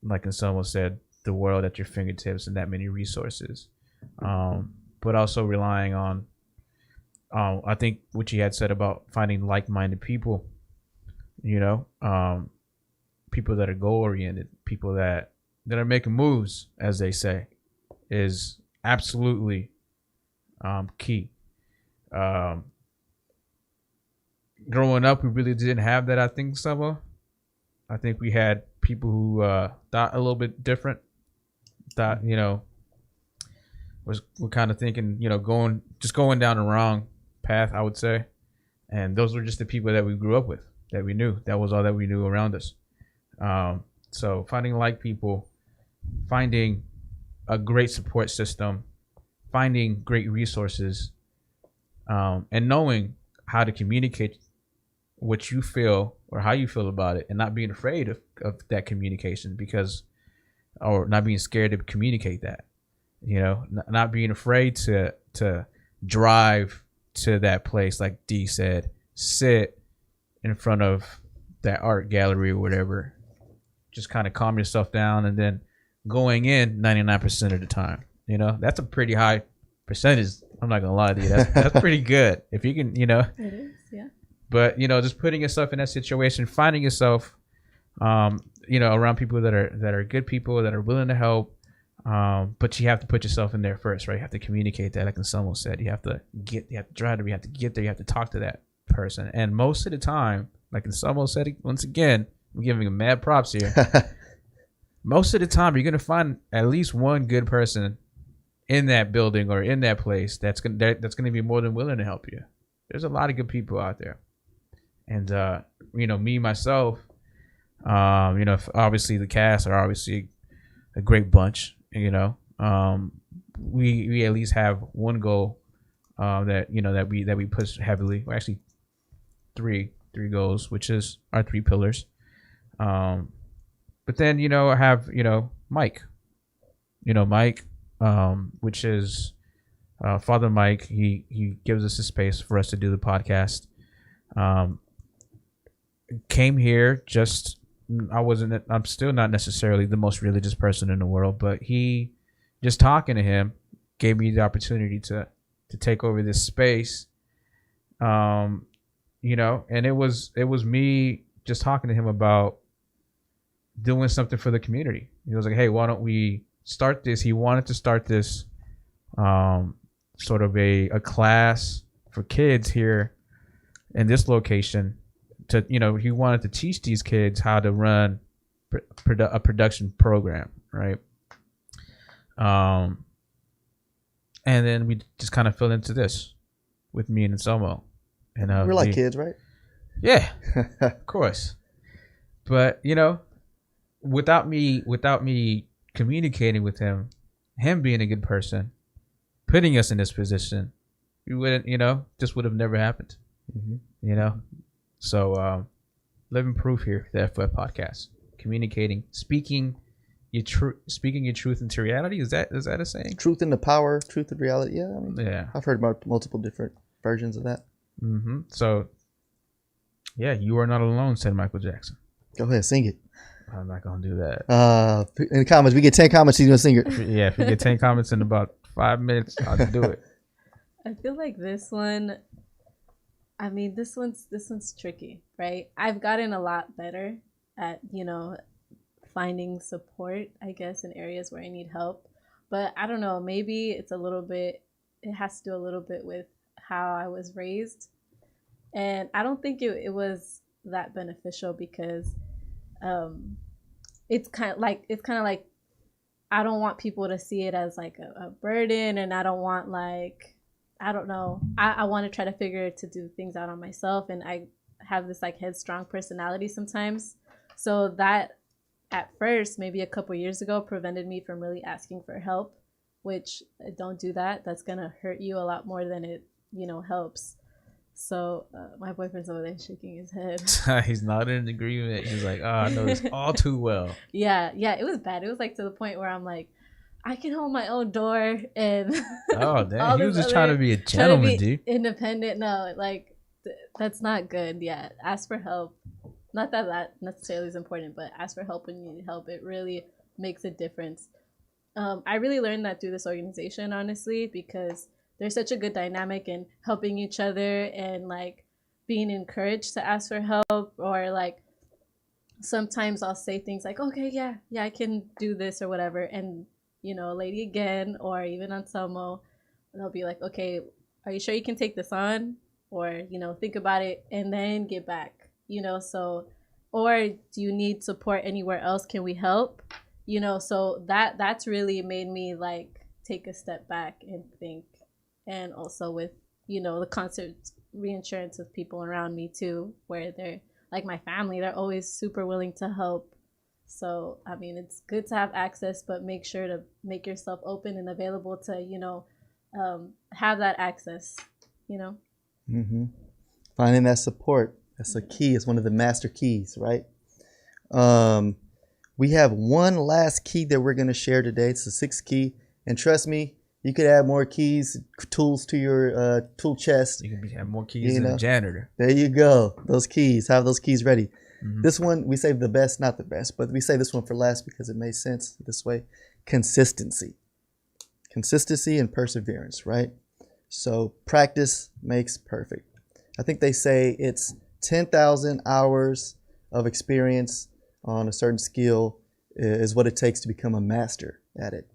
like Anselmo said, the world at your fingertips and that many resources. But also relying on, I think what you had said about finding like-minded people, people that are goal-oriented, people that are making moves, as they say, is absolutely key. Growing up, we really didn't have that, I think, Summer. I think we had people who thought a little bit different, thought, we're kind of thinking, going down the wrong path, I would say. And those were just the people that we grew up with, that we knew. That was all that we knew around us. So finding like people, finding a great support system, finding great resources, and knowing how to communicate what you feel or how you feel about it, and not being afraid of that communication, or not being scared to communicate that, not being afraid to drive to that place, like D said, sit in front of that art gallery or whatever, just kind of calm yourself down, and then going in 99% of the time. That's a pretty high percentage. I'm not gonna lie to you. That's pretty good if you can. It is, yeah. But just putting yourself in that situation, finding yourself, around people that are good people that are willing to help. But you have to put yourself in there first, right? You have to communicate that, like Anselmo said. You have to drive there. You have to get there. You have to talk to that person. And most of the time, like Anselmo said, once again, I'm giving him mad props here. Most of the time, you're gonna find at least one good person in that building or in that place that's gonna be more than willing to help you. There's a lot of good people out there, and me myself, obviously the cast are obviously a great bunch. We at least have one goal that we push heavily. Well, actually, three goals, which is our 3 pillars. But then I have Mike. Mike, which is Father Mike. He gives us a space for us to do the podcast. Came here I'm still not necessarily the most religious person in the world, but just talking to him gave me the opportunity to take over this space. And it was me just talking to him about doing something for the community. He was like, hey, why don't we start this? He wanted to start this sort of a class for kids here in this location. He wanted to teach these kids how to run a production program, right? And then we just kind of fell into this with me and Anselmo. And we're like kids, right? Yeah, of course. But without me communicating with him being a good person, putting us in this position, we wouldn't, this would have never happened. Mm-hmm. So living proof here, the F-Web podcast, communicating, speaking your truth into reality. Is that a saying? Truth into power, truth in reality. Yeah, yeah. I've heard about multiple different versions of that. Mm-hmm. So yeah, you are not alone, said Michael Jackson. Go ahead, sing it. I'm not gonna do that. In the comments, we get 10 comments. He's gonna sing it. Yeah, if we get 10 comments in about 5 minutes, I'll do it. I feel like this one, I mean, this one's tricky, right? I've gotten a lot better at, finding support, I guess, in areas where I need help. But I don't know, maybe it has to do a little bit with how I was raised. And I don't think it was that beneficial because it's kind of like I don't want people to see it as like a burden, and I don't want like, I don't know. I want to try to figure to do things out on myself, and I have this like headstrong personality sometimes. So that at first, maybe a couple years ago, prevented me from really asking for help, which don't do that. That's gonna hurt you a lot more than it, helps. So my boyfriend's over there shaking his head. He's not in agreement. He's like, oh, I know this all too well. Yeah, it was bad. It was like to the point where I'm like, I can hold my own door and oh damn, he was just trying to be a gentleman, dude. Independent. No, like that's not good. Yeah, ask for help. Not that necessarily is important, but ask for help when you need help. It really makes a difference. I really learned that through this organization, honestly, because there's such a good dynamic in helping each other and like being encouraged to ask for help, or like sometimes I'll say things like, okay, yeah, I can do this or whatever, and a lady again, or even Anselmo, they'll be like, okay, are you sure you can take this on? Or, think about it and then get back, so, or do you need support anywhere else? Can we help? So that's really made me like take a step back and think. And also with, the constant reassurance of people around me too, where they're like my family, they're always super willing to help. So, I mean, it's good to have access, but make sure to make yourself open and available to, have that access, Mm-hmm. Finding that support. That's a key. It's one of the master keys, right? We have one last key that we're going to share today. It's the sixth key. And trust me, you could add more keys, tools to your tool chest. You can have more keys than a janitor. There you go. Those keys. Have those keys ready. Mm-hmm. This one, we save the best, not the best, but we say this one for last because it made sense this way. Consistency. Consistency and perseverance, right? So practice makes perfect. I think they say it's 10,000 hours of experience on a certain skill is what it takes to become a master at it.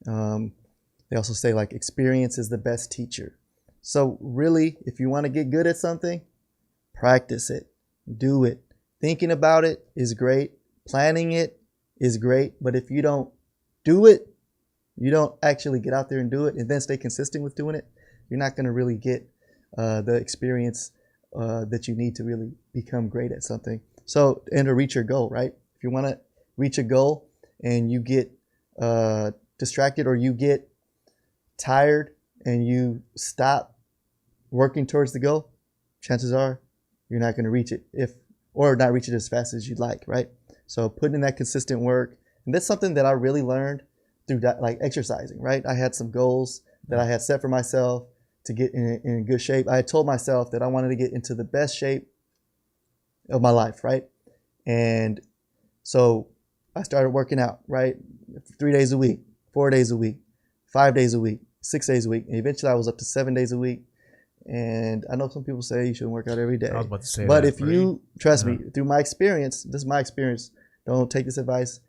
They also say like experience is the best teacher. So really, if you want to get good at something, practice it, do it. Thinking about it is great. Planning it is great. But if you don't do it, you don't actually get out there and do it and then stay consistent with doing it, you're not going to really get the experience that you need to really become great at something. So, and to reach your goal, right? If you want to reach a goal and you get distracted or you get tired and you stop working towards the goal, chances are you're not going to reach it or not reach it as fast as you'd like, right? So putting in that consistent work, and that's something that I really learned through that, like exercising, right? I had some goals that I had set for myself to get in good shape. I had told myself that I wanted to get into the best shape of my life, right? And so I started working out, right? 3 days a week, 4 days a week, 5 days a week, 6 days a week. And eventually I was up to 7 days a week. And I know some people say you shouldn't work out every day. I was about to say but that, if you, trust me, through my experience, this is my experience, don't take this advice.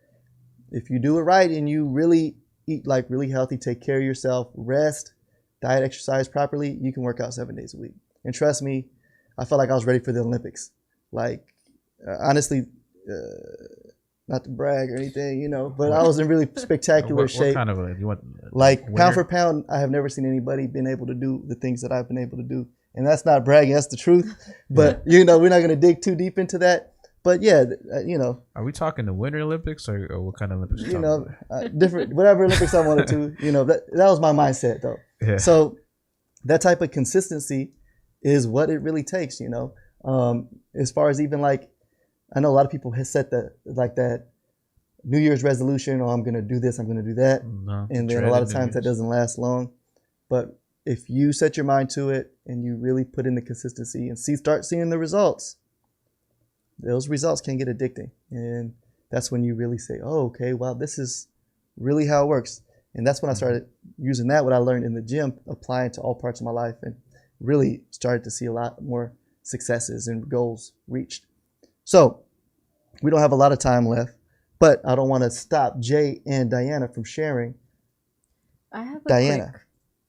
If you do it right and you really eat like really healthy, take care of yourself, rest, diet, exercise properly, you can work out 7 days a week. And trust me, I felt like I was ready for the Olympics. Like, honestly, not to brag or anything, but I was in really spectacular shape. What kind of you want? Like pound for pound, I have never seen anybody been able to do the things that I've been able to do. And that's not bragging, that's the truth. But, we're not going to dig too deep into that. But yeah, Are we talking the Winter Olympics or what kind of Olympics? Different, whatever Olympics I wanted to. That was my mindset though. Yeah. So that type of consistency is what it really takes. As far as even like, I know a lot of people have set that New Year's resolution, or I'm going to do this, I'm going to do that, and then a lot of times that doesn't last long. But if you set your mind to it and you really put in the consistency and start seeing the results, those results can get addicting. And that's when you really say, oh, okay, wow, this is really how it works. And that's when I started using what I learned in the gym, applying to all parts of my life, and really started to see a lot more successes and goals reached. So we don't have a lot of time left, but I don't want to stop Jay and Diana from sharing. I have a Diana.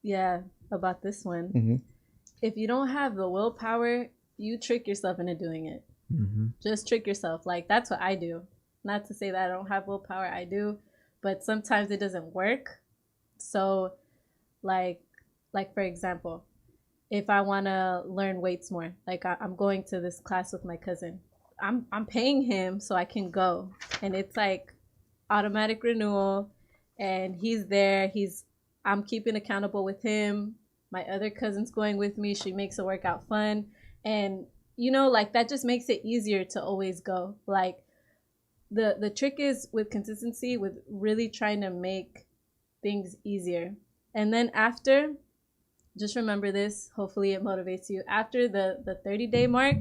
quick, about this one. Mm-hmm. If you don't have the willpower, you trick yourself into doing it. Mm-hmm. Just trick yourself. Like, that's what I do. Not to say that I don't have willpower, I do, but sometimes it doesn't work. So like for example, if I want to learn weights more, like I'm going to this class with my cousin, I'm paying him so I can go, and it's like automatic renewal, and he's there. I'm keeping accountable with him. My other cousin's going with me. She makes the workout fun, and like that just makes it easier to always go. Like the trick is with consistency, with really trying to make things easier. And then after, just remember this, hopefully it motivates you. After the 30-day mark,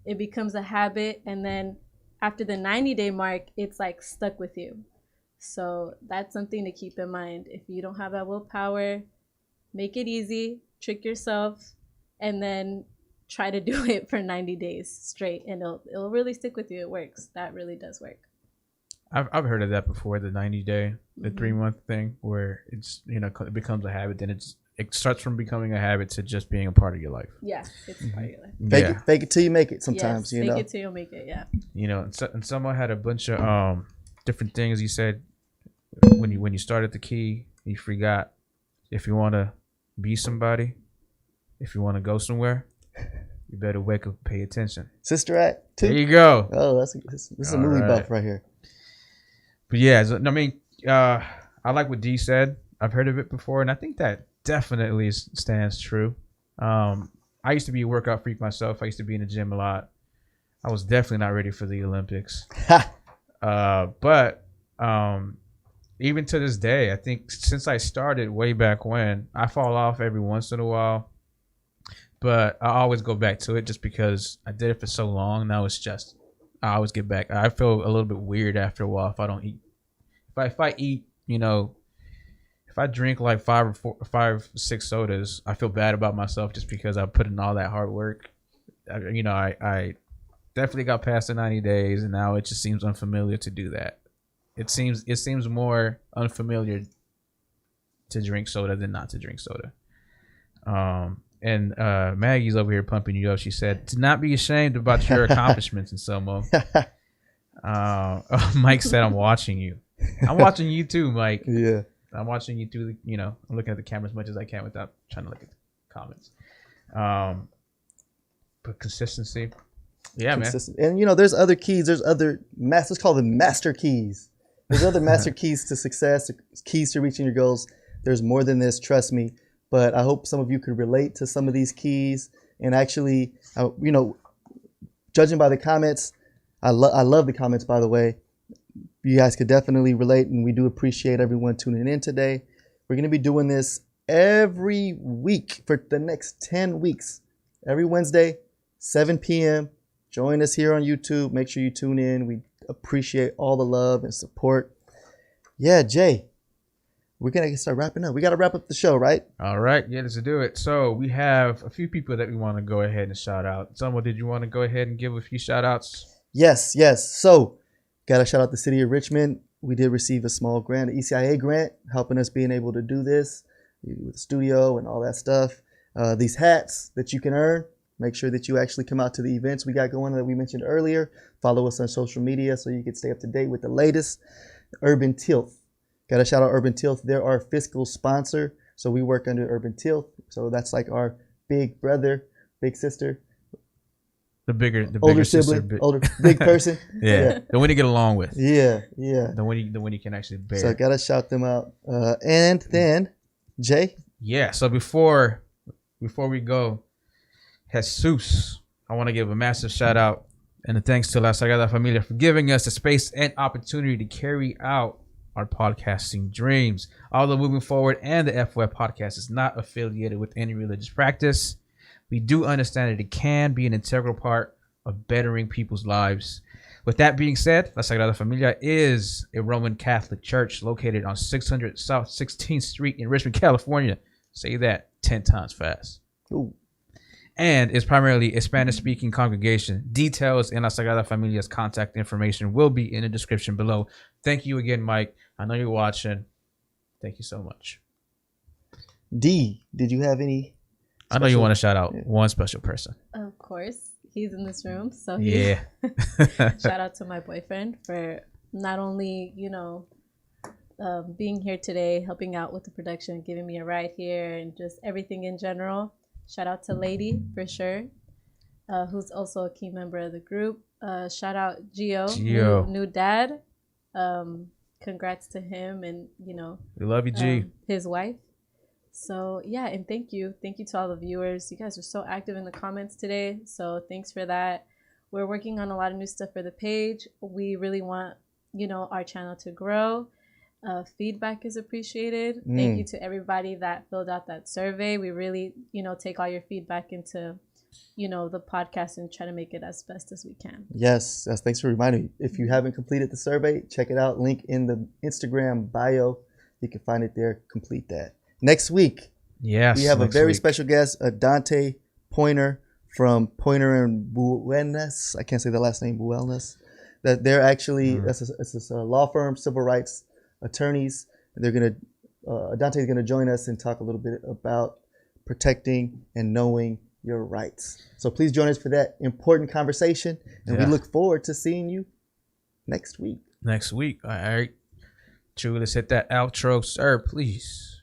it becomes a habit. And then after the 90-day mark, it's like stuck with you. So that's something to keep in mind. If you don't have that willpower, make it easy, trick yourself, and then try to do it for 90 days straight. And it'll really stick with you. It works. That really does work. I've heard of that before, the 90-day, the 3-month thing, where it's it becomes a habit. Then it starts from becoming a habit to just being a part of your life. Yeah, it's a part of your life. Fake it till you make it. Sometimes, yes, fake it till you make it. Yeah. And someone had a bunch of different things. You said when you started the key, you forgot if you want to be somebody, if you want to go somewhere, you better wake up, pay attention. Sister Act 2. There you go. Oh, this is a movie buff right here. But yeah, I mean, I like what D said. I've heard of it before, and I think that definitely stands true. I used to be a workout freak myself. I used to be in the gym a lot. I was definitely not ready for the Olympics. But even to this day, I think since I started way back when, I fall off every once in a while. But I always go back to it just because I did it for so long. Now it's just, I always get back. I feel a little bit weird after a while if I don't eat. If I eat, if I drink like 5 or 6 sodas, I feel bad about myself just because I put in all that hard work. I definitely got past the 90 days, and now it just seems unfamiliar to do that. It seems more unfamiliar to drink soda than not to drink soda. And Maggie's over here pumping you up. She said, "To not be ashamed about your accomplishments, Anselmo." Mike said, "I'm watching you." I'm watching you too, Mike. Yeah. I'm watching you through I'm looking at the camera as much as I can without trying to look at the comments. But consistency. Yeah, Consistent. Man. And there's other keys. There's other let's call them master keys. There's other master keys to success, keys to reaching your goals. There's more than this, trust me. But I hope some of you could relate to some of these keys. And actually, judging by the comments, I love the comments, by the way. You guys could definitely relate, and we do appreciate everyone tuning in today. We're going to be doing this every week for the next 10 weeks. Every Wednesday, 7 p.m. Join us here on YouTube. Make sure you tune in. We appreciate all the love and support. Yeah, Jay, we're going to start wrapping up. We got to wrap up the show, right? All right. Yeah, let's do it. So we have a few people that we want to go ahead and shout out. Someone, did you want to go ahead and give a few shout outs? Yes. So got to shout out the city of Richmond. We did receive a small grant, an ECIA grant, helping us being able to do this with the studio and all that stuff. These hats that you can earn. Make sure that you actually come out to the events we got going that we mentioned earlier. Follow us on social media so you can stay up to date with the latest. Urban Tilth. Got to shout out Urban Tilth. They're our fiscal sponsor. So we work under Urban Tilth. So that's like our big brother, big sister. The bigger older sister, sibling, big person. Yeah. The one you get along with. Yeah. The one you can actually bear. So I gotta shout them out. And then Jay. Yeah. So before we go, Jesus, I want to give a massive shout out and a thanks to La Sagrada Familia for giving us the space and opportunity to carry out our podcasting dreams. Although moving forward, and the FY podcast is not affiliated with any religious practice, we do understand that it can be an integral part of bettering people's lives. With that being said, La Sagrada Familia is a Roman Catholic church located on 600 South 16th Street in Richmond, California. Say that 10 times fast. Ooh. and is primarily a Spanish-speaking congregation. Details and La Sagrada Familia's contact information will be in the description below. Thank you again, Mike. I know you're watching. Thank you so much. D, did you have any? I know you want to shout out one special person. Of course, he's in this room, so Yeah. shout out to my boyfriend for not only being here today, helping out with the production, giving me a ride here, and just everything in general. Shout out to Lady for sure, who's also a key member of the group. Shout out Gio. New dad. Congrats to him and We love you, G. His wife. So yeah, and thank you to all the viewers. You guys are so active in the comments today, so thanks for that. We're working on a lot of new stuff for the page. We really want our channel to grow. Feedback is appreciated. Thank you to everybody that filled out that survey. We really take all your feedback into the podcast and try to make it as best as we can. Yes, thanks for reminding me. If you haven't completed the survey, check it out. Link in the Instagram bio. You can find it there. Complete that. Next week, we have a very special guest, Dante Pointer from Pointer and Buenas. I can't say the last name, Buenas. That they're actually it's a law firm, civil rights attorneys. They're Dante's gonna join us and talk a little bit about protecting and knowing your rights. So please join us for that important conversation, and we look forward to seeing you next week. All right, True. Let's hit that outro, sir, please.